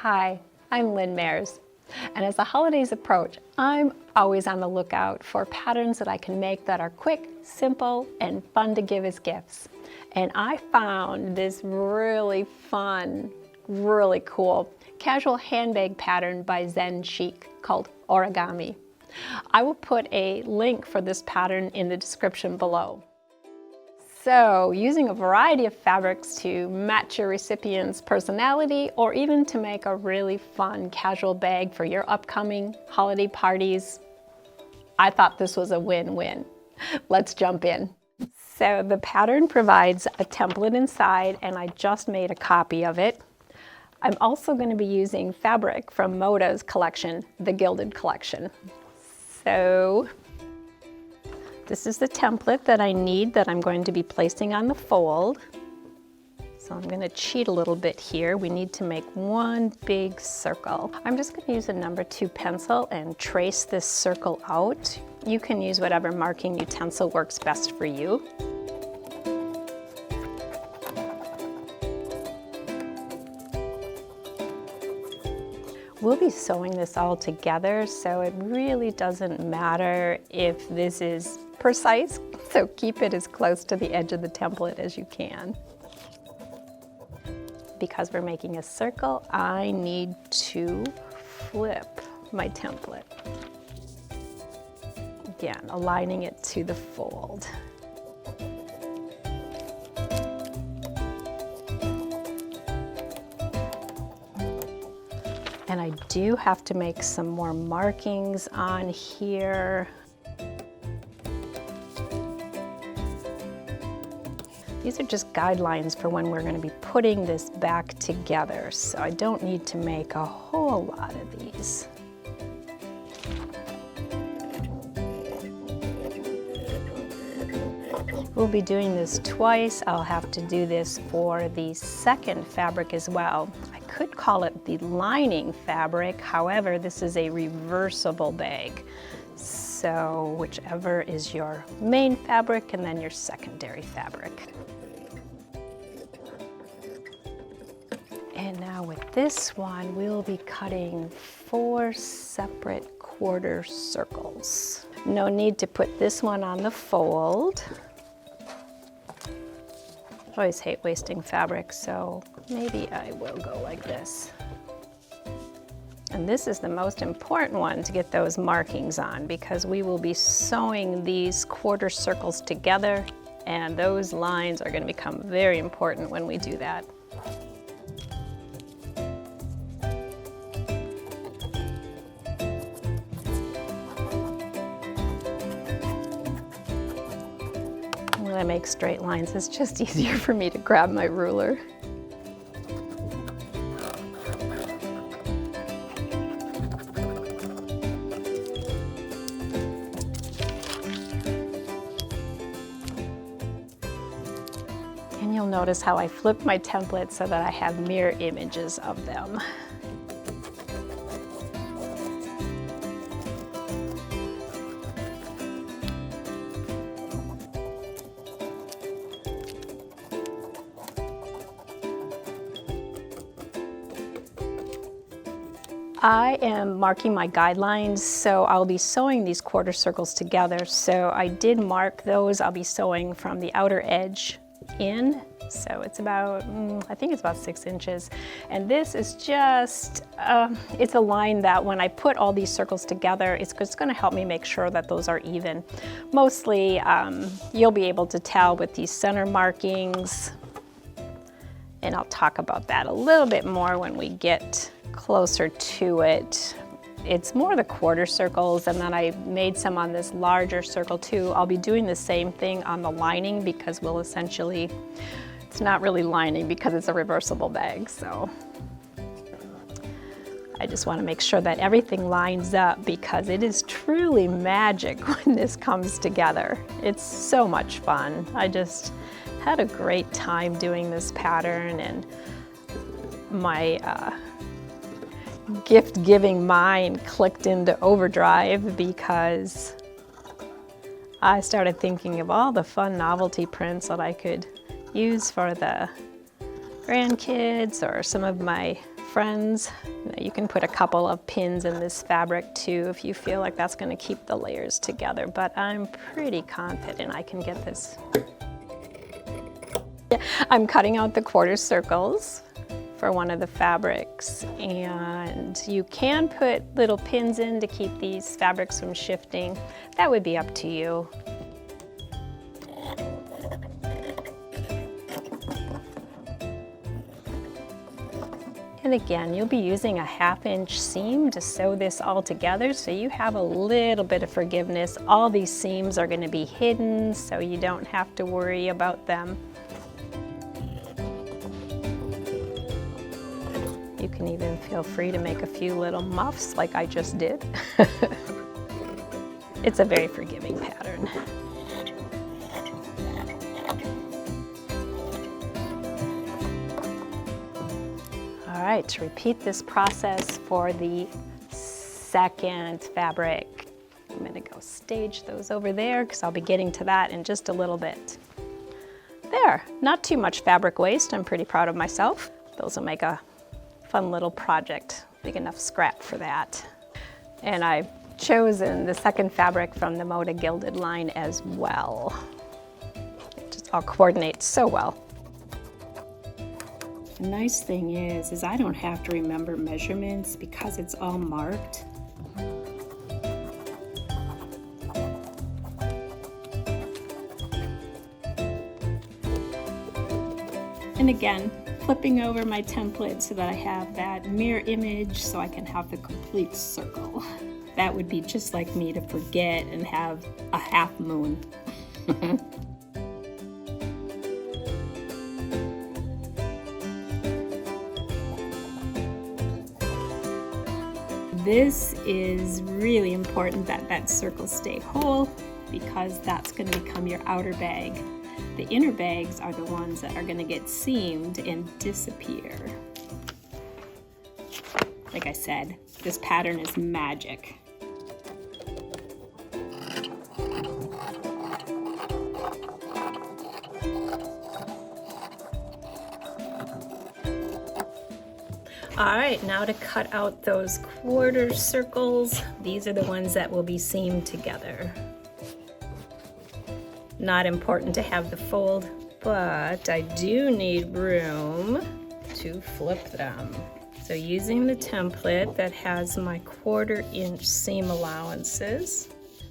Hi, I'm Lynn Mares, and as the holidays approach, I'm always on the lookout for patterns that I can make that are quick, simple, and fun to give as gifts. And I found this really fun, really cool casual handbag pattern by Zen Chic called Origami. I will put a link for this pattern in the description below. So, using a variety of fabrics to match your recipient's personality or even to make a really fun casual bag for your upcoming holiday parties, I thought this was a win-win. Let's jump in. So the pattern provides a template inside, and I just made a copy of it. I'm also going to be using fabric from Moda's collection, the Gilded collection. So this is the template that I need that I'm going to be placing on the fold. So I'm going to cheat a little bit here. We need to make one big circle. I'm just going to use a number 2 pencil and trace this circle out. You can use whatever marking utensil works best for you. We'll be sewing this all together, so it really doesn't matter if this is precise, so keep it as close to the edge of the template as you can. Because we're making a circle, I need to flip my template. Again, aligning it to the fold. And I do have to make some more markings on here. These are just guidelines for when we're going to be putting this back together, so I don't need to make a whole lot of these. We'll be doing this twice. I'll have to do this for the second fabric as well. I could call it the lining fabric, however, this is a reversible bag. So whichever is your main fabric and then your secondary fabric. And now with this one, we'll be cutting 4 separate quarter circles. No need to put this one on the fold. I always hate wasting fabric, so maybe I will go like this. And this is the most important one to get those markings on, because we will be sewing these quarter circles together, and those lines are going to become very important when we do that. When I make straight lines, it's just easier for me to grab my ruler. And you'll notice how I flipped my template so that I have mirror images of them. I am marking my guidelines, so I'll be sewing these quarter circles together. So I did mark those. I'll be sewing from the outer edge in. So it's about, I think it's about 6 inches. And this is just, it's a line that when I put all these circles together, it's going to help me make sure that those are even. Mostly, you'll be able to tell with these center markings. And I'll talk about that a little bit more when we get closer to it. It's more the quarter circles, and then I made some on this larger circle too. I'll be doing the same thing on the lining because we'll essentially, it's not really lining because it's a reversible bag, so I just want to make sure that everything lines up because it is truly magic when this comes together. It's so much fun. I just had a great time doing this pattern, and my gift-giving mind clicked into overdrive because I started thinking of all the fun novelty prints that I could use for the grandkids or some of my friends. You can put a couple of pins in this fabric too if you feel like that's going to keep the layers together, but I'm pretty confident I can get this. I'm cutting out the quarter circles for one of the fabrics, and you can put little pins in to keep these fabrics from shifting. That would be up to you. And again, you'll be using a 1/2 inch seam to sew this all together, so you have a little bit of forgiveness. All these seams are going to be hidden, so you don't have to worry about them. You can even feel free to make a few little muffs like I just did. It's a very forgiving pattern. All right, to repeat this process for the second fabric. I'm gonna go stage those over there because I'll be getting to that in just a little bit. There, not too much fabric waste. I'm pretty proud of myself. Those will make a fun little project, big enough scrap for that. And I've chosen the second fabric from the Moda Gilded line as well. It just all coordinates so well. The nice thing is I don't have to remember measurements because it's all marked. And again, flipping over my template so that I have that mirror image so I can have the complete circle. That would be just like me to forget and have a half moon. This is really important that that circle stay whole because that's going to become your outer bag. The inner bags are the ones that are going to get seamed and disappear. Like I said, this pattern is magic. All right, now to cut out those quarter circles. These are the ones that will be seamed together. Not important to have the fold, but I do need room to flip them. So using the template that has my 1/4 inch seam allowances,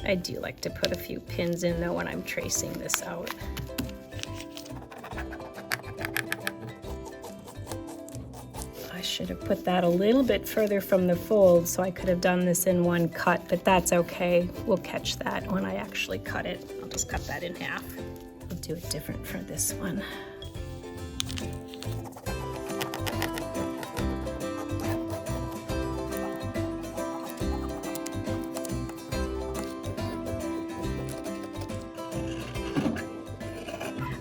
I do like to put a few pins in though when I'm tracing this out. I should have put that a little bit further from the fold so I could have done this in one cut, but that's okay. We'll catch that when I actually cut it. I'll just cut that in half. I'll do it different for this one.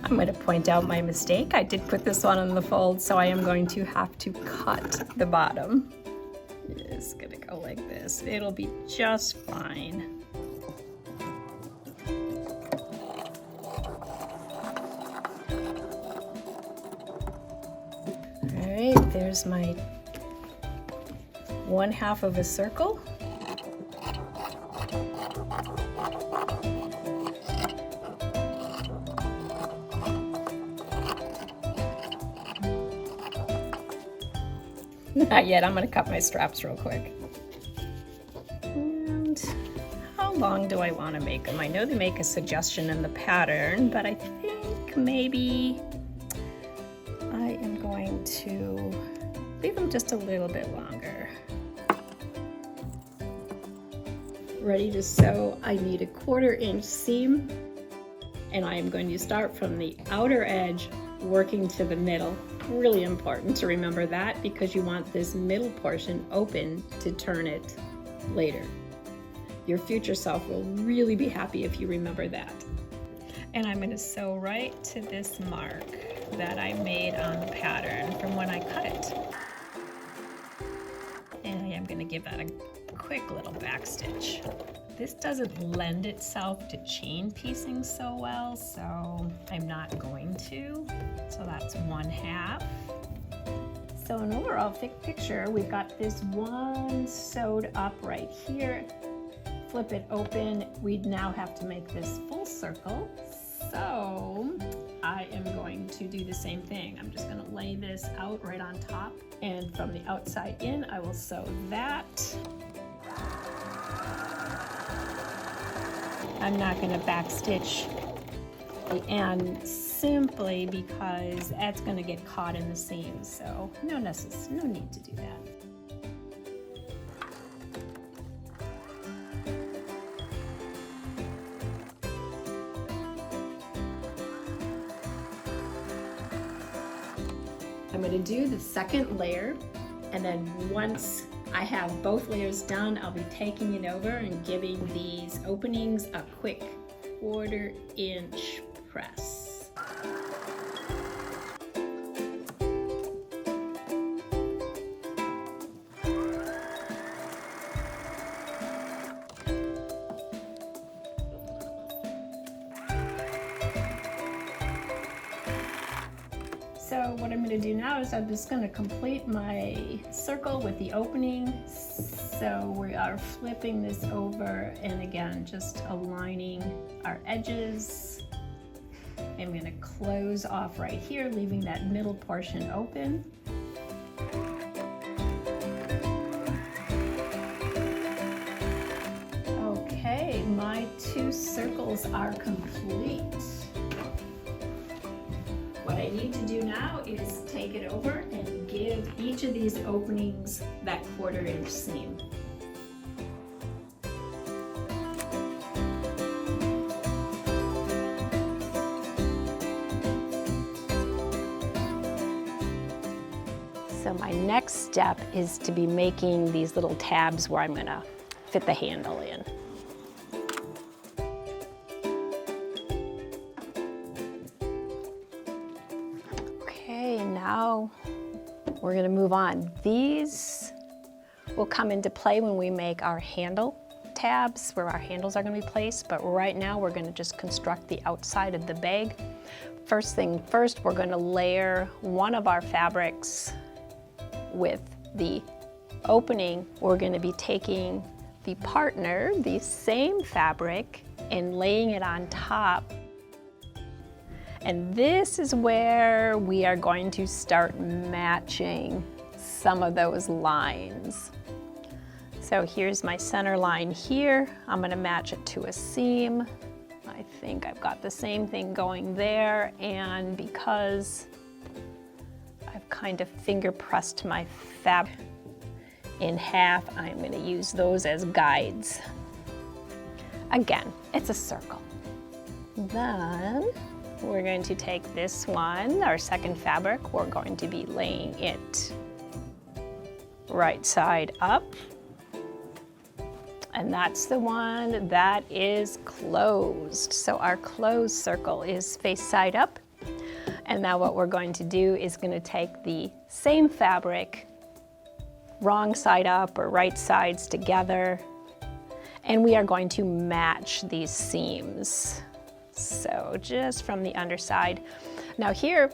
I'm going to point out my mistake. I did put this one on the fold, so I am going to have to cut the bottom. It's going to go like this. It'll be just fine. All right, there's my 1/2 of a circle. Not yet, I'm gonna cut my straps real quick. And how long do I wanna make them? I know they make a suggestion in the pattern, but I think maybe I am going to leave them just a little bit longer. Ready to sew, I need a 1/4 inch seam, and I am going to start from the outer edge working to the middle. Really important to remember that because you want this middle portion open to turn it later. Your future self will really be happy if you remember that. And I'm going to sew right to this mark that I made on the pattern from when I cut it. And I am going to give that a quick little back stitch. This doesn't lend itself to chain piecing so well, so I'm not going to. So that's 1/2. So an overall picture, we've got this one sewed up right here. Flip it open, we'd now have to make this full circle. So I am going to do the same thing. I'm just gonna lay this out right on top, and from the outside in, I will sew that. I'm not gonna backstitch the end simply because that's gonna get caught in the seams, so no need to do that. I'm going to do the second layer, and then once I have both layers done, I'll be taking it over and giving these openings a quick 1/4 inch press. So what I'm going to do now is I'm just going to complete my circle with the opening. So we are flipping this over, and again, just aligning our edges. I'm going to close off right here, leaving that middle portion open. Okay, my 2 circles are complete. What I need to do now is take it over and give each of these openings that 1/4 inch seam. So my next step is to be making these little tabs where I'm gonna fit the handle in. Now we're going to move on. These will come into play when we make our handle tabs, where our handles are going to be placed, but right now we're going to just construct the outside of the bag. First thing first, we're going to layer one of our fabrics with the opening. We're going to be taking the partner, the same fabric, and laying it on top. And this is where we are going to start matching some of those lines. So here's my center line here. I'm gonna match it to a seam. I think I've got the same thing going there, and because I've kind of finger pressed my fabric in half, I'm gonna use those as guides. Again, it's a circle. Then we're going to take this one, our second fabric, we're going to be laying it right side up. And that's the one that is closed. So our closed circle is face side up. And now what we're going to do is going to take the same fabric, wrong side up or right sides together, and we are going to match these seams. So just from the underside. Now here,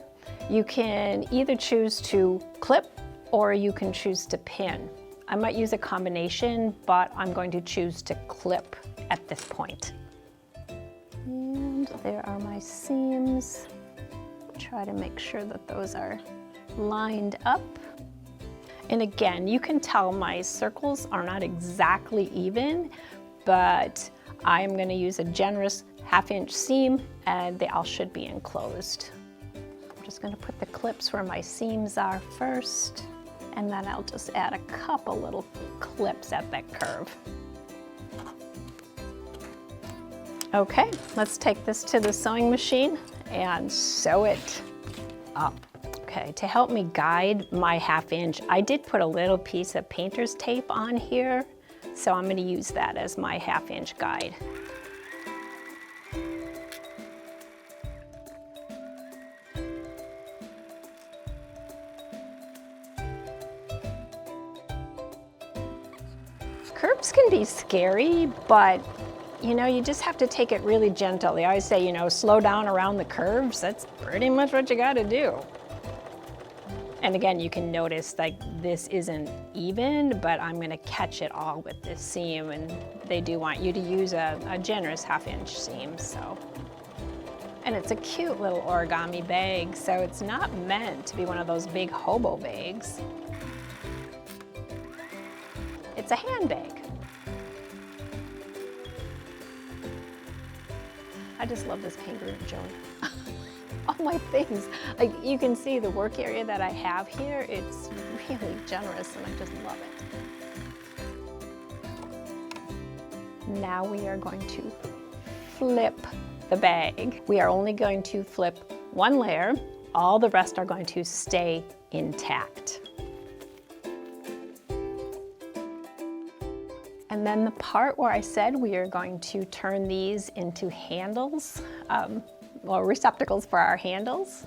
you can either choose to clip or you can choose to pin. I might use a combination, but I'm going to choose to clip at this point. And there are my seams. Try to make sure that those are lined up. And again, you can tell my circles are not exactly even, but I am going to use a generous 1/2 inch seam, and they all should be enclosed. I'm just going to put the clips where my seams are first, and then I'll just add a couple little clips at that curve. Okay, let's take this to the sewing machine and sew it up. Okay, to help me guide my 1/2 inch, I did put a little piece of painter's tape on here, so I'm going to use that as my 1/2 inch guide. Curves can be scary, but you know, you just have to take it really gentle. They always say, you know, slow down around the curves. That's pretty much what you got to do. And again, you can notice like this isn't even, but I'm gonna catch it all with this seam, and they do want you to use a generous 1/2 inch seam, so. And it's a cute little origami bag, so it's not meant to be one of those big hobo bags. It's a handbag. I just love this kangaroo, Joan. All my things, like you can see the work area that I have here, it's really generous and I just love it. Now we are going to flip the bag. We are only going to flip one layer. All the rest are going to stay intact. And then the part where I said we are going to turn these into handles, or receptacles for our handles.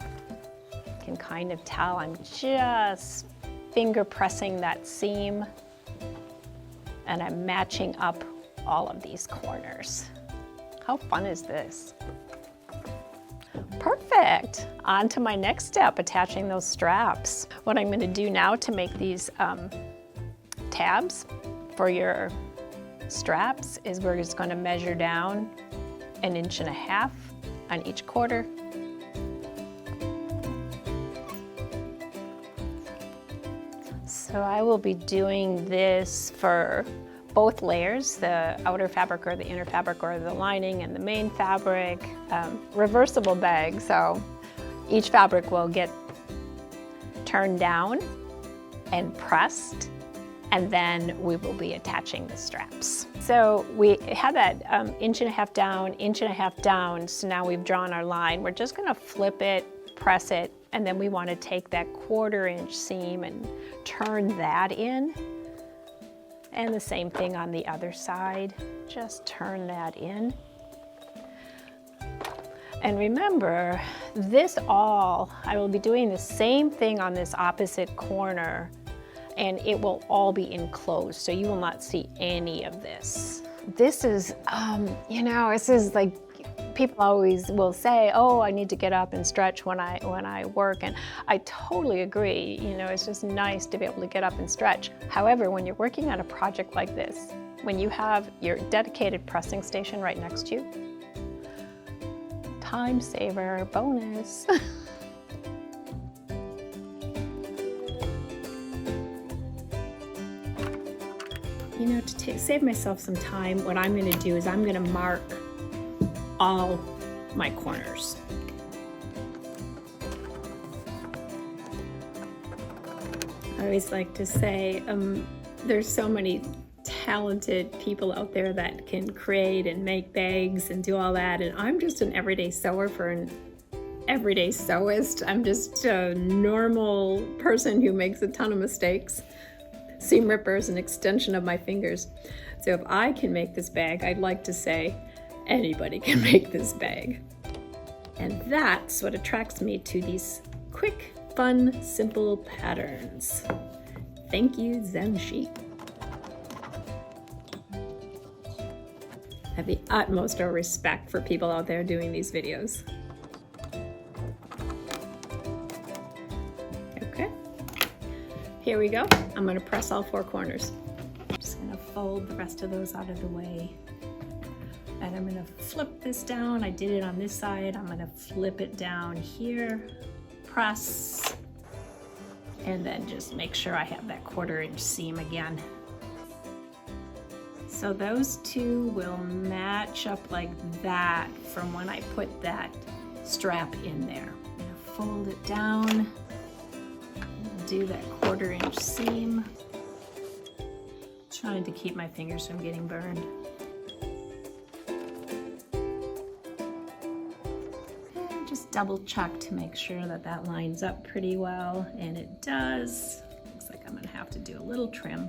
You can kind of tell I'm just finger pressing that seam, and I'm matching up all of these corners. How fun is this? Perfect. On to my next step, attaching those straps. What I'm going to do now to make these tabs for your straps is we're just going to measure down 1.5 inches on each quarter. So I will be doing this for both layers, the outer fabric or the inner fabric or the lining and the main fabric. Reversible bag, so each fabric will get turned down and pressed, and then we will be attaching the straps. So we had that 1.5 inches down, 1.5 inches down, so now we've drawn our line. We're just gonna flip it, press it, and then we wanna take that 1/4 inch seam and turn that in. And the same thing on the other side, just turn that in. And remember, I will be doing the same thing on this opposite corner, and it will all be enclosed, so you will not see any of this. This is, this is like, people always will say, oh, I need to get up and stretch when I work, and I totally agree. It's just nice to be able to get up and stretch. However, when you're working on a project like this, when you have your dedicated pressing station right next to you, time saver bonus. To save myself some time, what I'm going to do is I'm going to mark all my corners. I always like to say there's so many talented people out there that can create and make bags and do all that, and I'm just an everyday sewer for an everyday sewist. I'm just a normal person who makes a ton of mistakes. Seam ripper is an extension of my fingers. So if I can make this bag, I'd like to say anybody can make this bag. And that's what attracts me to these quick, fun, simple patterns. Thank you, Zen Chic. I have the utmost of respect for people out there doing these videos. Okay, here we go. I'm going to press all 4 corners. I'm just going to fold the rest of those out of the way. And I'm going to flip this down. I did it on this side. I'm going to flip it down here, press, and then just make sure I have that 1/4 inch seam again. So those two will match up like that from when I put that strap in there. I'm going to fold it down, do that 1/4 inch seam, trying to keep my fingers from getting burned. And just double check to make sure that that lines up pretty well, and it does. Looks like I'm going to have to do a little trim.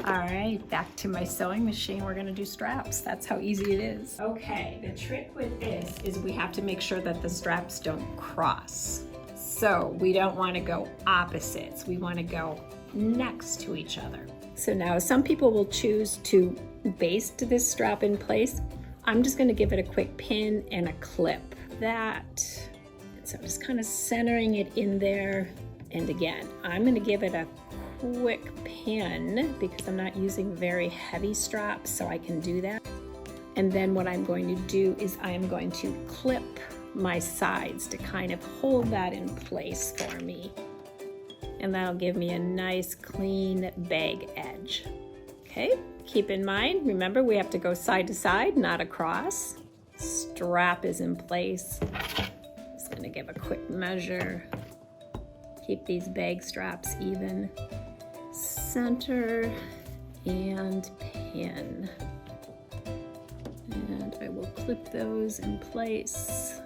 All right, back to my sewing machine. We're gonna do straps. That's how easy it is. Okay, the trick with this is we have to make sure that the straps don't cross. So we don't want to go opposites. We want to go next to each other. So now some people will choose to baste this strap in place. I'm just going to give it a quick pin and a clip. So I'm just kind of centering it in there. And again, I'm going to give it a quick pin because I'm not using very heavy straps, so I can do that. And then what I'm going to do is I'm going to clip my sides to kind of hold that in place for me. And that'll give me a nice clean bag edge. Okay, keep in mind, remember we have to go side to side, not across. Strap is in place. Just gonna give a quick measure. Keep these bag straps even. Center and pin. And I will clip those in place.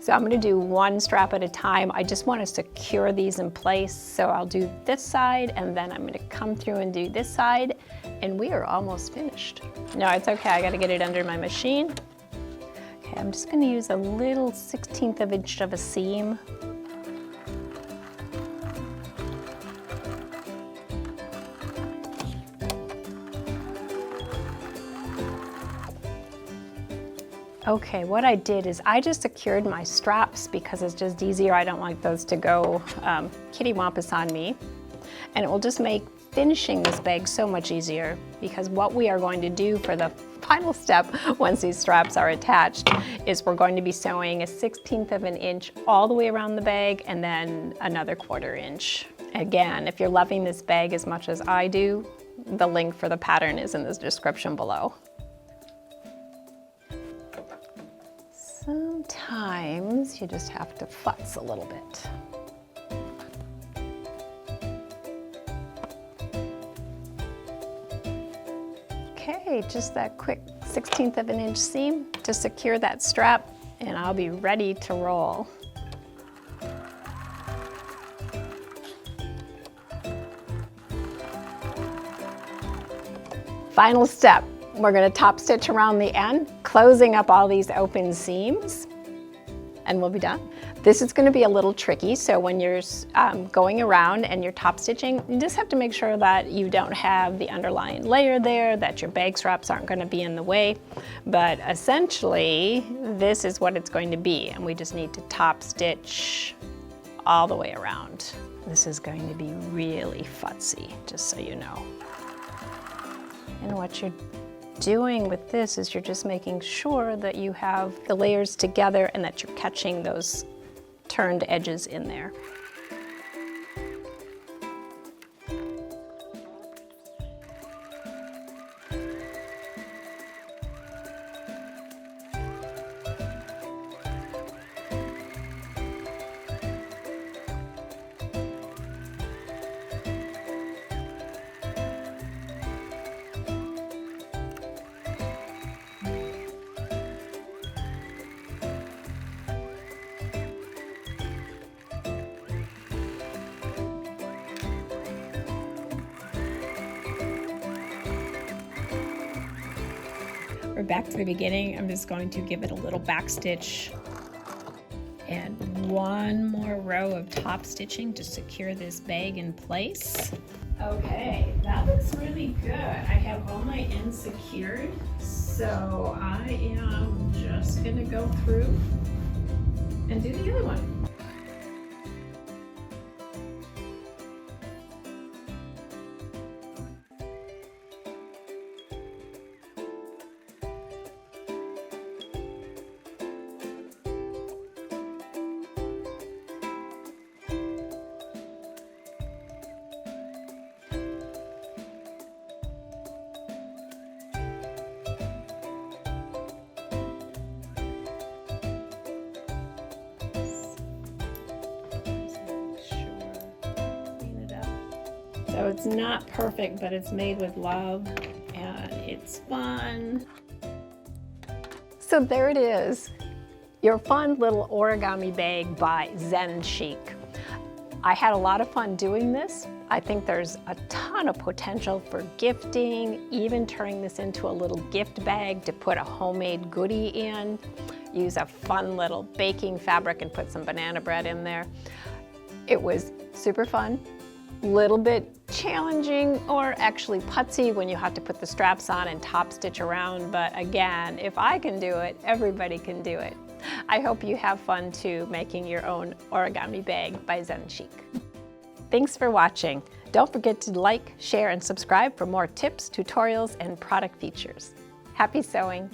So I'm going to do one strap at a time. I just want to secure these in place. So I'll do this side and then I'm going to come through and do this side, and we are almost finished. No, it's okay. I got to get it under my machine. Okay, I'm just going to use a little 1/16 of an inch of a seam. Okay, what I did is I just secured my straps because it's just easier. I don't like those to go kittywampus on me. And it will just make finishing this bag so much easier, because what we are going to do for the final step once these straps are attached is we're going to be sewing a 1/16 of an inch all the way around the bag and then another 1/4 inch. Again, if you're loving this bag as much as I do, the link for the pattern is in the description below. Sometimes you just have to futz a little bit. Okay, just that quick 1/16 of an inch seam to secure that strap, and I'll be ready to roll. Final step. We're going to top stitch around the end, closing up all these open seams, and we'll be done. This is going to be a little tricky, so when you're going around and you're top stitching, you just have to make sure that you don't have the underlying layer there, that your bag straps aren't going to be in the way. But essentially, this is what it's going to be, and we just need to top stitch all the way around. This is going to be really futzy, just so you know. And what you're doing with this is you're just making sure that you have the layers together and that you're catching those turned edges in there. We're back to the beginning. I'm just going to give it a little back stitch and one more row of top stitching to secure this bag in place. Okay, that looks really good. I have all my ends secured, so I am just gonna go through and do the other one. So it's not perfect, but it's made with love and it's fun. So there it is, your fun little origami bag by Zen Chic. I had a lot of fun doing this. I think there's a ton of potential for gifting, even turning this into a little gift bag to put a homemade goodie in. Use a fun little baking fabric and put some banana bread in there. It was super fun, little bit challenging or actually putsy when you have to put the straps on and top stitch around, but again, if I can do it, everybody can do it. I hope you have fun too making your own origami bag by Zen Chic. Thanks for watching. Don't forget to like, share, and subscribe for more tips, tutorials, and product features. Happy sewing!